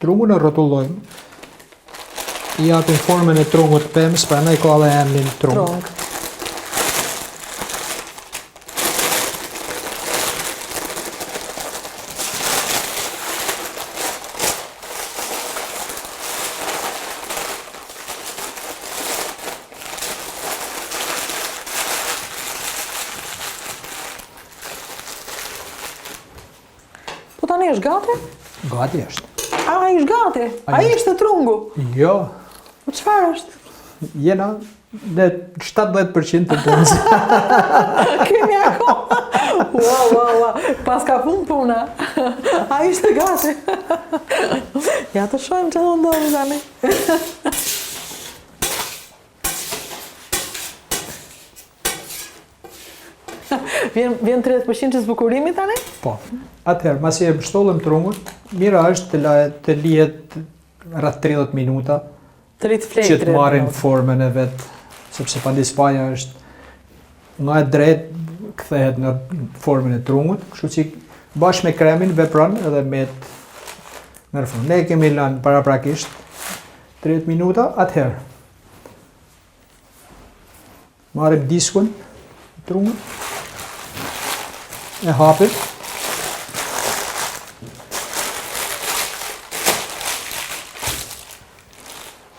Trungun e rrotullojmë. I japim formën e trungut pems, prandaj ka edhe emrin trung. Trung. Po tani është gati? Gati është. Ai është gati. Ai është trungu. Jo, Po çfarë është? jena në 70% të punës. Kemi akoma. Wow. Pas ka puna. Ai ishte gati. Ja të shohim çfarë do ndodhi tani. Vjen 30% që zbukurimi tani? Po. Atëherë, masi e shtollëm trungun, mira është të lihet rreth 30 minuta Të rrit flejt. që të marrin formën e vet, sepse pandismanja është nga e drejtë kthehet në formën e trungut, kështu që bashkë me kremin vepron edhe me Në fund, ne kemi lënë paraprakisht 30 minuta, atëherë. Marrim diskun, trungun, e hapim.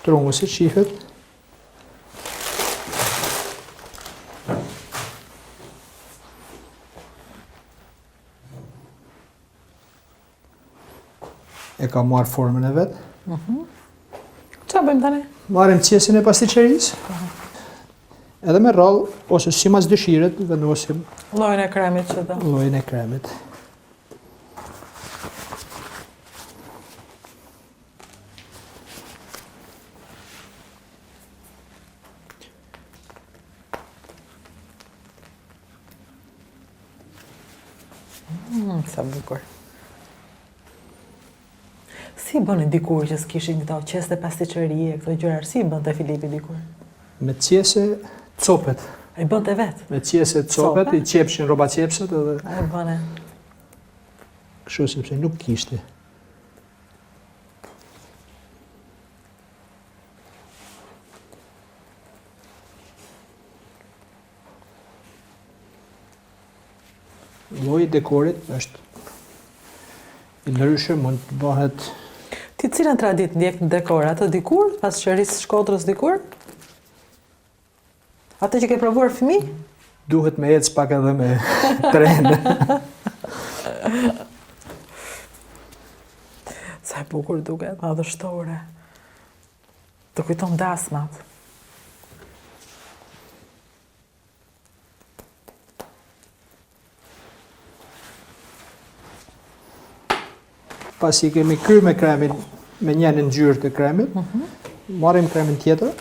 Trungu si shihet. E ka marrë formën e vetë. Qa bëjmë tani? Marrim qesin e pasticqerisë. Edhe me rrallë, ose si mas dëshiret, vendosim Llojin e kremit që do. llojin e kremit. Sa bukur. Si bënin dikur që s'kishin këto qeste pasticqerie, këto gjëra, si bënte Filipi dikur? Me qese copet. Ai bënte vet. Me qese copet, Cope? i qepshin rroba qepset edhe Ai bëne. kështu sepse nuk kishte. Lloji i dekorit është i ndryshëm, mund të bëhet Ti cilën tradit ndjek në dekor? Atë dikur, pas qërisë Shkodrës dikur? Atë që ke provuar fëmijë? duhet me ecë pak edhe me tren. Sa e bukur duket, madhështore. Të kujton dasmat. Pasi kemi kryer me kremin, me një në ngjyrë të kremit, marrim kremin tjetër.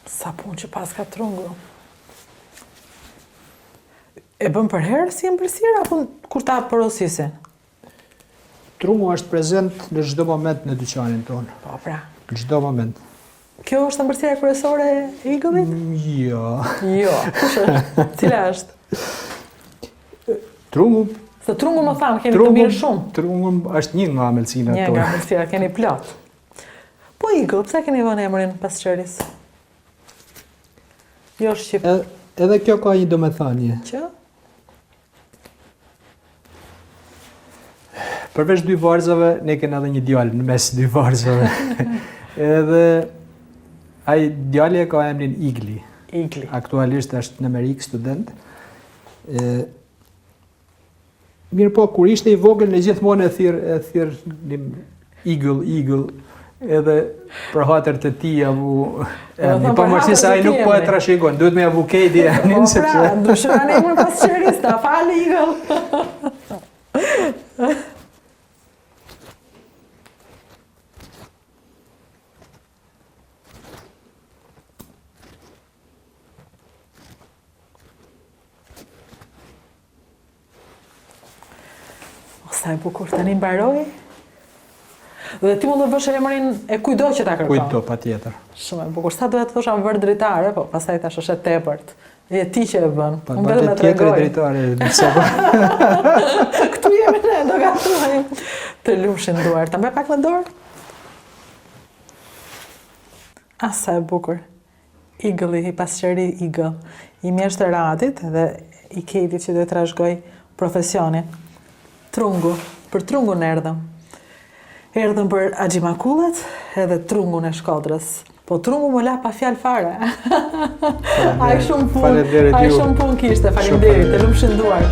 Sa punë që pas ka trungu. E bën për herë si ëmbëlsirë, apo kur ta porosisin? Trungu është prezent në çdo moment në dyqanin tonë. Po pra. Në çdo moment. Kjo është ëmbëlsira kryesore e igullit? Jo. Jo. Kush është? Cila është? Trungu, Se trungu më thamë, keni të mirë shumë. trungu është një nga ëmbëlsinat Një nga tona. ëmbëlsira, keni plot. Po igull, pse keni vënë emrin pasqërisë? Jo shqip. Edhe kjo ka një domethënie. Që? Përveç dy varzave, ne kena edhe një djalë në mes dy varzave. Edhe ai djali e ka emrin Igli. Igli. Aktualisht është në Amerikë student. Mirë po, kur ishte i vogël në gjithmonë e thirr Eagle, edhe për hatër të ti avu emni. Po mërësi se ai nuk po e trashëgon, duhet me avu kejdi emnin, Po pra, sepse... ndryshon emrin pasqërisë, ta fal Eagle. Sa e bukur, tani mbaroi. Dhe ti mund të vësh emrin e kujdo që ta kërkon. Kujdo, patjetër. Shumë e bukur. Sa duhet të thosha vër dritare, po pastaj tash është e tepërt. E ti që e bën. Po Unë vetëm e tjetër tregoj. drejtare, nëse Këtu jemi ne, do gatuajmë. Të lumshin duar. Ta mbaj pak me dorë? Ah, sa e bukur. Igulli, i pasqëri Eagle. I mjesht të radit dhe i Katit që do të trashëgoj profesionin. Trungu. Për trungun erdhëm. Erdhëm për Axhimakullet edhe trungun e Shkodrës. Po trungu më la pa fjalë fare. Ai shumë punë, Faleminderit ai ju. shumë punë kishte. Faleminderit, të lumshin duar.